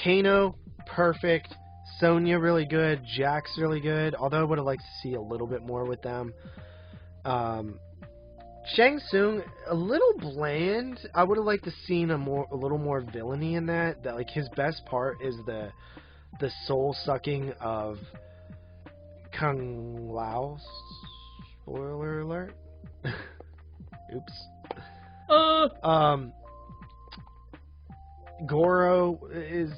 Kano, perfect. Sonya, really good. Jax, really good. Although I would have liked to see a little bit more with them. Shang Tsung, a little bland. I would have liked to seen a little more villainy in that. That, like, his best part is the soul sucking of Kung Lao. Spoiler alert. Oops. Goro is,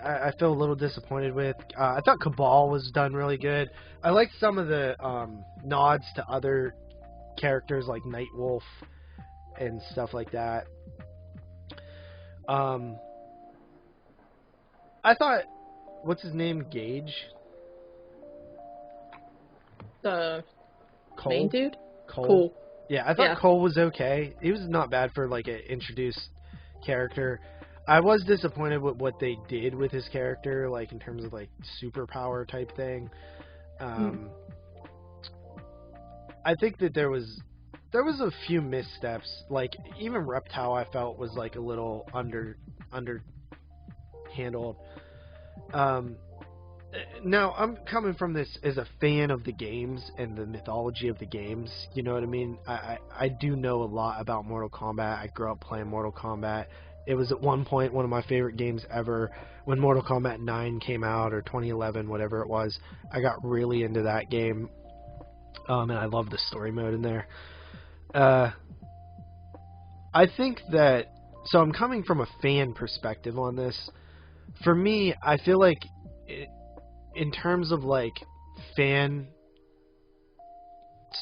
I feel a little disappointed with. I thought Cabal was done really good. I liked some of the nods to other characters like Nightwolf and stuff like that. I thought, what's his name, Gage? The Cole? main dude? Cole. Yeah, I thought Yeah. Cole was okay. He was not bad for, like, an introduced character. I was disappointed with what they did with his character, like, in terms of, like, superpower type thing. I think that there was a few missteps. Like, even Reptile I felt was, like, a little handled. Now, I'm coming from this as a fan of the games and the mythology of the games, you know what I mean? I do know a lot about Mortal Kombat. I grew up playing Mortal Kombat. It was at one point one of my favorite games ever. When Mortal Kombat 9 came out, or 2011, whatever it was, I got really into that game. And I love the story mode in there. I think that, so I'm coming from a fan perspective on this. For me, I feel like in terms of, like, fan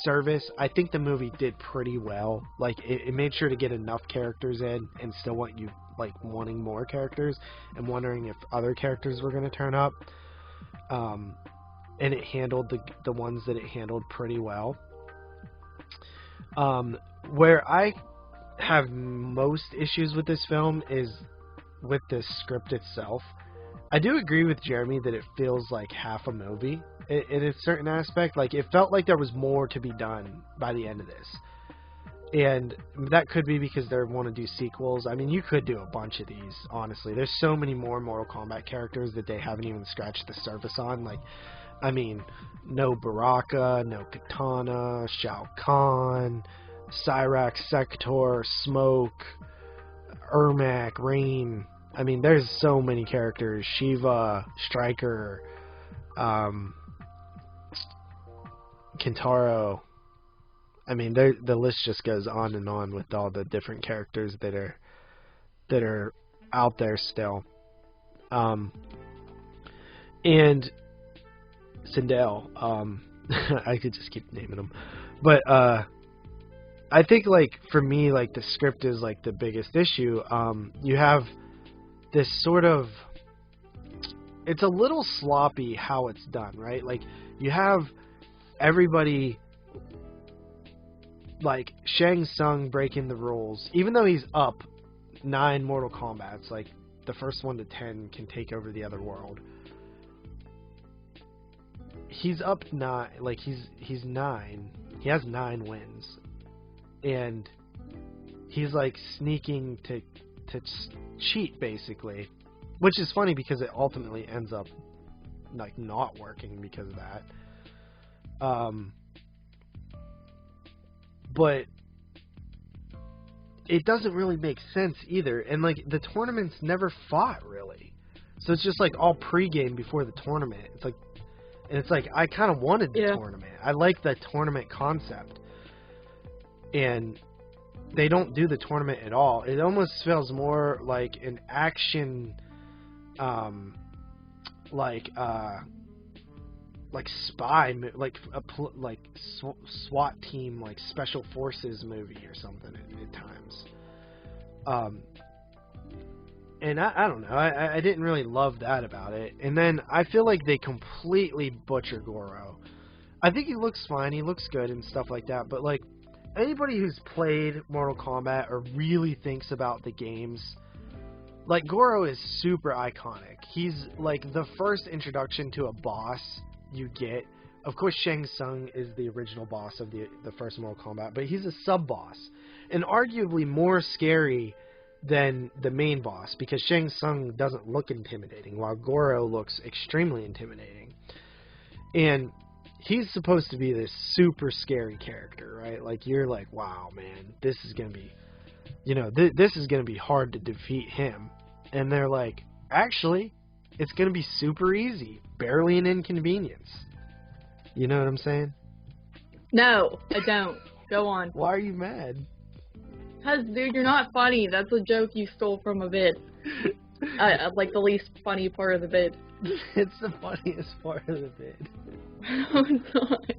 service, I think the movie did pretty well. Like, it made sure to get enough characters in and still want you, like, wanting more characters and wondering if other characters were going to turn up. And it handled the ones that it handled pretty well. Where I have most issues with this film is with the script itself. I do agree with Jeremy that it feels like half a movie in a certain aspect. Like, it felt like there was more to be done by the end of this. And that could be because they want to do sequels. I mean, you could do a bunch of these, honestly. There's so many more Mortal Kombat characters that they haven't even scratched the surface on. Like, I mean, no Baraka, no Katana, Shao Kahn, Cyrax, Sector, Smoke, Ermac, Rain. I mean, there's so many characters. Shiva, Stryker, Kintaro. I mean, the list just goes on and on with all the different characters that are out there still. And Sindel. I could just keep naming them, but I think, like, for me, like, the script is, like, the biggest issue. You have this sort of, it's a little sloppy how it's done, right? Like, you have everybody, like, Shang Tsung breaking the rules, even though he's up 9 Mortal Kombats, like, the first 1 to 10 can take over the other world. He's up 9, like, he's 9, he has 9 wins, and he's, like, sneaking to cheat, basically. Which is funny because it ultimately ends up, like, not working because of that. But it doesn't really make sense either. And, like, the tournaments never fought, really. So it's just, like, all pregame before the tournament. It's like, and it's like, I kind of wanted the tournament. I like the tournament concept. And they don't do the tournament at all. It almost feels more like an action, like spy, like SWAT team, like special forces movie or something at times. And I don't know. I didn't really love that about it. And then I feel like they completely butcher Goro. I think he looks fine. He looks good and stuff like that. But, like, anybody who's played Mortal Kombat or really thinks about the games, like, Goro is super iconic. He's, like, the first introduction to a boss you get. Of course, Shang Tsung is the original boss of the first Mortal Kombat, but he's a sub-boss. And arguably more scary than the main boss, because Shang Tsung doesn't look intimidating, while Goro looks extremely intimidating. And he's supposed to be this super scary character, right? Like, you're like, wow, man, this is going to be, you know, this is going to be hard to defeat him. And they're like, actually, it's going to be super easy. Barely an inconvenience. You know what I'm saying? No, I don't. Go on. Why are you mad? Because, dude, you're not funny. That's a joke you stole from a vid. Like, the least funny part of the vid. It's the funniest part of the vid. No, it's not.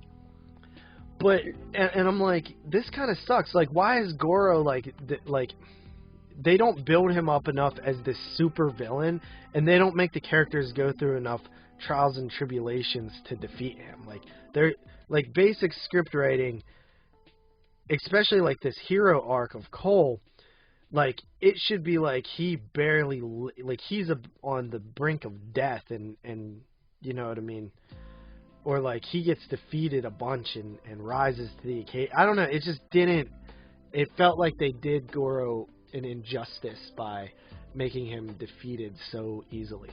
But, and I'm like, this kind of sucks. Like, why is Goro, like, they don't build him up enough as this super villain, and they don't make the characters go through enough trials and tribulations to defeat him. Like, they're, like, basic script writing, especially, like, this hero arc of Cole, like, it should be like he barely, like, he's on the brink of death, and you know what I mean? Or, like, he gets defeated a bunch and rises to the occasion. I don't know, it just didn't, it felt like they did Goro an injustice by making him defeated so easily.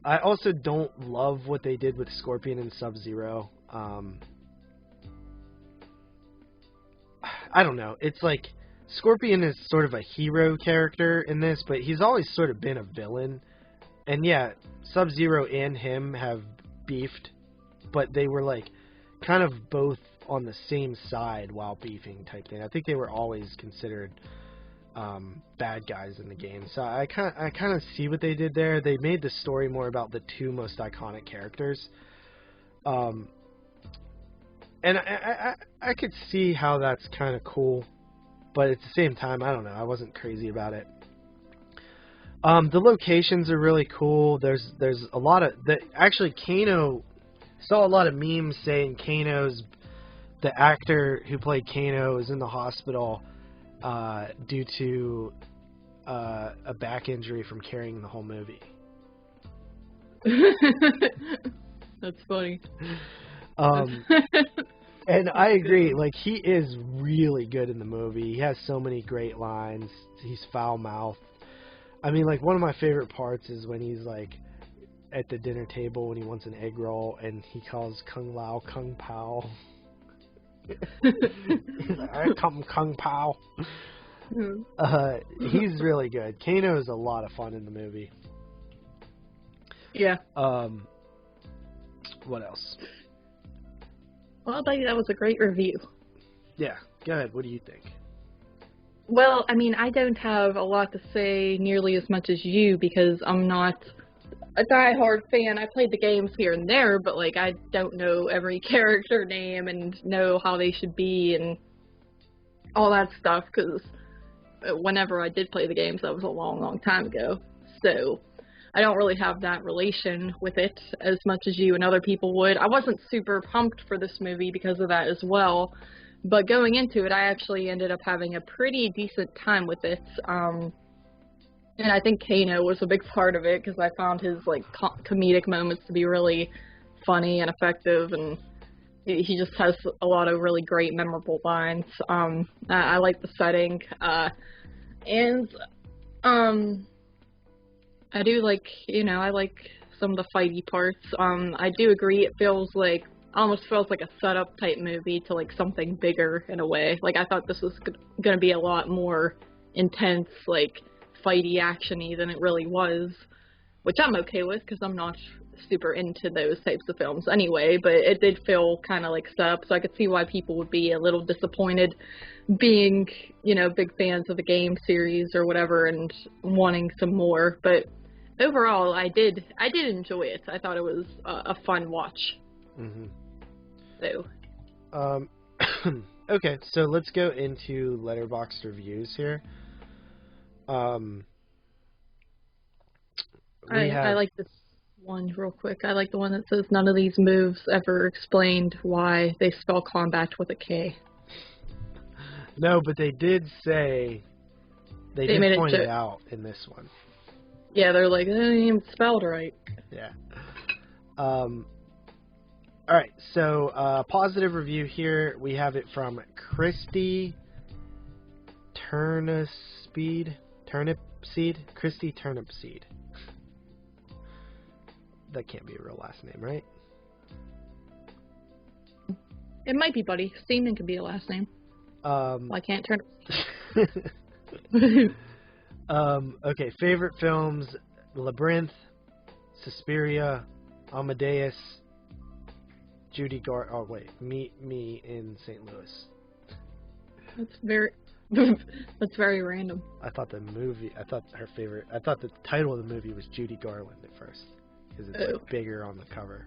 I also don't love what they did with Scorpion and Sub-Zero. I don't know. It's like, Scorpion is sort of a hero character in this, but he's always sort of been a villain. And yeah, Sub-Zero and him have beefed, but they were, like, kind of both on the same side while beefing type thing. I think they were always considered bad guys in the game. So I kind of see what they did there. They made the story more about the two most iconic characters. And I could see how that's kind of cool, but at the same time, I don't know. I wasn't crazy about it. The locations are really cool. There's a lot of actually Kano, saw a lot of memes saying Kano's, the actor who played Kano, is in the hospital due to a back injury from carrying the whole movie. That's funny. And I agree, like, he is really good in the movie. He has so many great lines. He's foul-mouthed. I mean, like, one of my favorite parts is when he's, like, at the dinner table when he wants an egg roll, and he calls Kung Lao Kung Pao. He's like, I come Kung Pao. He's really good. Kano is a lot of fun in the movie. Yeah. What else? Well, buddy, that was a great review. Yeah, go ahead. What do you think? Well, I mean, I don't have a lot to say nearly as much as you because I'm not a die-hard fan. I played the games here and there, but, like, I don't know every character name and know how they should be and all that stuff because whenever I did play the games, that was a long, long time ago. So I don't really have that relation with it as much as you and other people would. I wasn't super pumped for this movie because of that as well. But going into it, I actually ended up having a pretty decent time with it. And I think Kano was a big part of it because I found his like comedic moments to be really funny and effective, and he just has a lot of really great, memorable lines. I like the setting, and I do like, I like some of the fighty parts. I do agree it almost feels like a setup type movie to like something bigger in a way. Like I thought this was gonna be a lot more intense, like fighty, actiony than it really was, which I'm okay with because I'm not super into those types of films anyway, but it did feel kind of like set up, so I could see why people would be a little disappointed being, big fans of the game series or whatever and wanting some more. But overall, I did enjoy it. I thought it was a fun watch. Mm-hmm. So. Okay, so let's go into Letterboxd reviews here. I like this one real quick. I like the one that says none of these moves ever explained why they spell combat with a K. No, but they did say they did point it out in this one. Yeah, they're like, it ain't even spelled right. Yeah. Alright, so positive review here. We have it from Christy Turnipseed. Christy Turnipseed. That can't be a real last name, right? It might be, buddy. Seaman could be a last name. Well, I can't turn okay, favorite films: Labyrinth, Suspiria, Amadeus, Judy Garland. Oh wait, Meet Me in St. Louis. That's very random. I thought the title of the movie was Judy Garland at first because it's like bigger on the cover.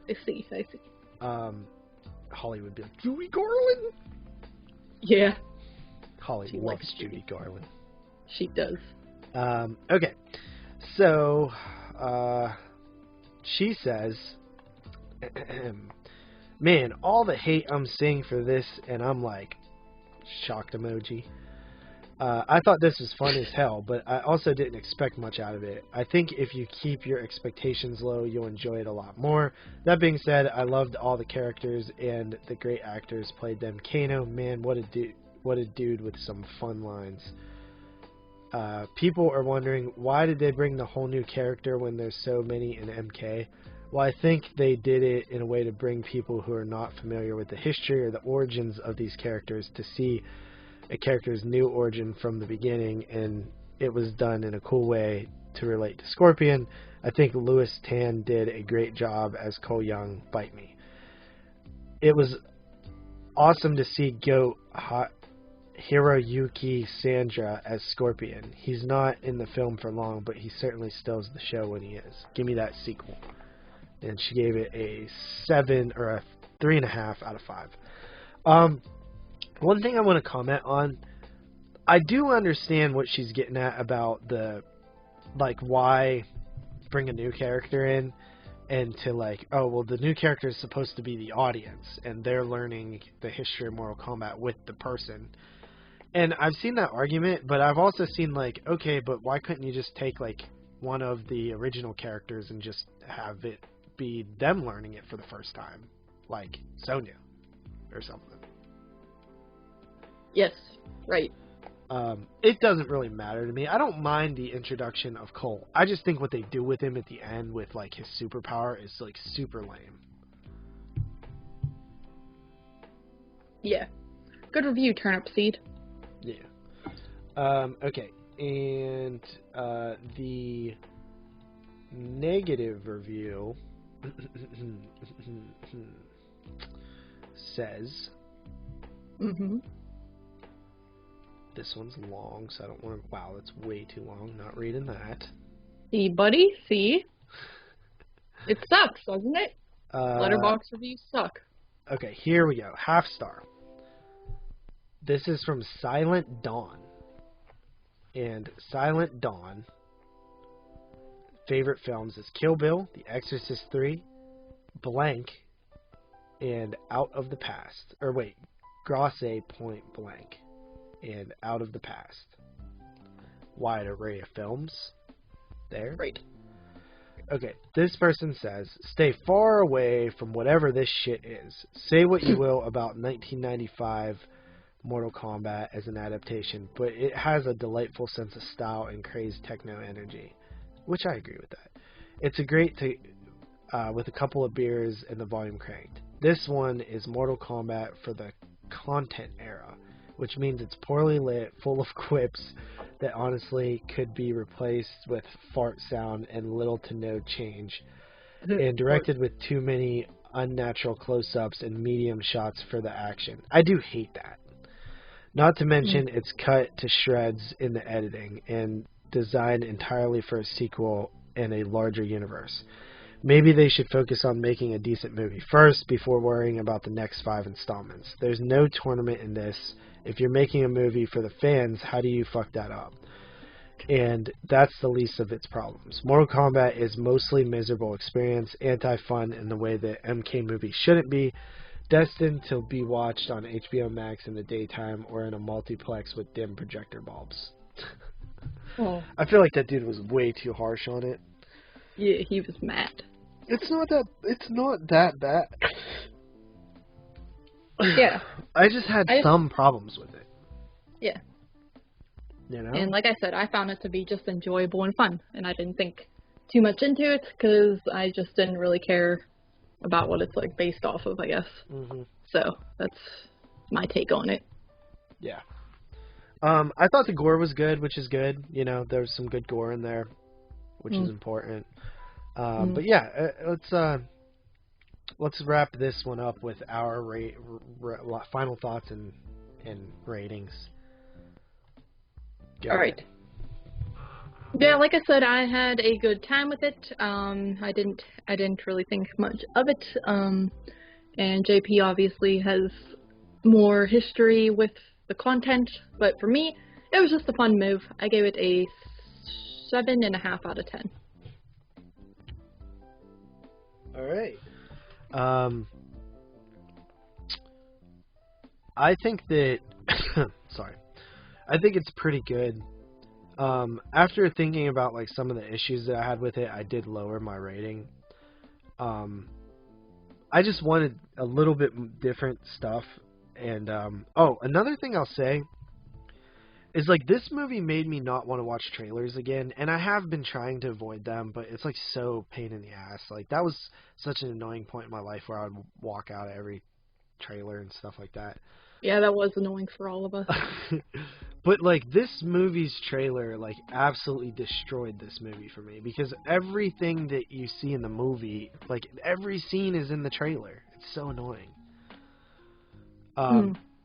I see. Holly would be like, Judy Garland? Yeah. Holly loves Judy Garland. She does. Okay. So, she says, man, all the hate I'm seeing for this, and I'm like, shocked emoji. I thought this was fun as hell, but I also didn't expect much out of it. I think if you keep your expectations low, you'll enjoy it a lot more. That being said, I loved all the characters, and the great actors played them. Kano, man, what a dude with some fun lines. People are wondering, why did they bring the whole new character when there's so many in MK? Well, I think they did it in a way to bring people who are not familiar with the history or the origins of these characters to see a character's new origin from the beginning, and it was done in a cool way to relate to Scorpion. I think Louis Tan did a great job as Cole Young, Bite Me. It was awesome to see Goat Hiroyuki Sandra as Scorpion. He's not in the film for long, but he certainly steals the show when he is. Give me that sequel. And she gave it a 7 or a 3.5 out of 5. One thing I want to comment on, I do understand what she's getting at about the, like, why bring a new character in and to, like, oh, well, the new character is supposed to be the audience and they're learning the history of Mortal Kombat with the person. And I've seen that argument, but I've also seen, like, okay, but why couldn't you just take, like, one of the original characters and just have it be them learning it for the first time, like Sonya or something? Yes, right. It doesn't really matter to me. I don't mind the introduction of Cole. I just think what they do with him at the end with, like, his superpower is, like, super lame. Yeah. Good review, Turnipseed. Yeah. Okay. And the negative review says... This one's long, so I don't want to... Wow, that's way too long. Not reading that. See, buddy? See? It sucks, doesn't it? Letterboxd reviews suck. Okay, here we go. Half star. This is from Silent Dawn. and Silent Dawn. Favorite films is Kill Bill, The Exorcist 3, Blank, and Out of the Past. Or wait, Grosse Point Blank and Out of the Past. Wide array of films there. Great. Okay, this person says, stay far away from whatever this shit is. Say what you will about 1995 Mortal Kombat as an adaptation, but it has a delightful sense of style and crazed techno energy, which I agree with that. It's a great with a couple of beers and the volume cranked. This one is Mortal Kombat for the content era, which means it's poorly lit, full of quips that honestly could be replaced with fart sound and little to no change, and directed with too many unnatural close-ups and medium shots for the action. I do hate that. Not to mention it's cut to shreds in the editing and designed entirely for a sequel and a larger universe. Maybe they should focus on making a decent movie first before worrying about the next 5 installments. There's no tournament in this. If you're making a movie for the fans, how do you fuck that up? And that's the least of its problems. Mortal Kombat is mostly miserable experience, anti-fun in the way that MK movies shouldn't be, destined to be watched on HBO Max in the daytime or in a multiplex with dim projector bulbs. Oh. I feel like that dude was way too harsh on it. Yeah, he was mad. It's not that bad. Yeah. I just had some problems with it. Yeah. You know? And like I said, I found it to be just enjoyable and fun, and I didn't think too much into it because I just didn't really care about what it's like based off of, I guess. Mm-hmm. So that's my take on it. Yeah. I thought the gore was good, which is good. You know, there was some good gore in there, which is important. But yeah, let's wrap this one up with our final thoughts and ratings. Go All right. Yeah, like I said, I had a good time with it. I didn't really think much of it. And JP obviously has more history with the content, but for me, it was just a fun move. I gave it a 7.5 out of 10. All right. I think that sorry. I think it's pretty good. After thinking about like some of the issues that I had with it, I did lower my rating. I just wanted a little bit different stuff. And another thing I'll say is like this movie made me not want to watch trailers again, and I have been trying to avoid them, but it's like so pain in the ass. Like that was such an annoying point in my life where I would walk out of every trailer and stuff like that. Yeah, that was annoying for all of us. But like this movie's trailer like absolutely destroyed this movie for me, because everything that you see in the movie, like every scene is in the trailer. It's so annoying.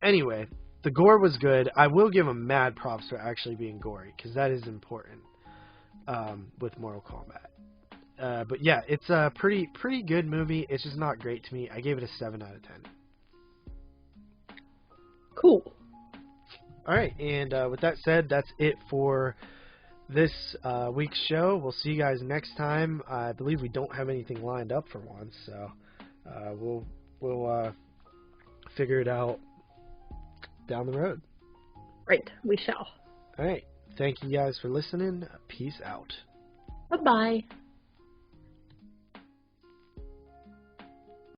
Anyway, the gore was good. I will give them mad props for actually being gory, because that is important with Mortal Kombat. But yeah, it's a pretty good movie. It's just not great to me. I gave it a 7 out of 10. Cool. Alright, and with that said, that's it for this week's show. We'll see you guys next time. I believe we don't have anything lined up for once, so we'll figure it out down the road. Right, we shall. Alright, thank you guys for listening. Peace out. Bye-bye.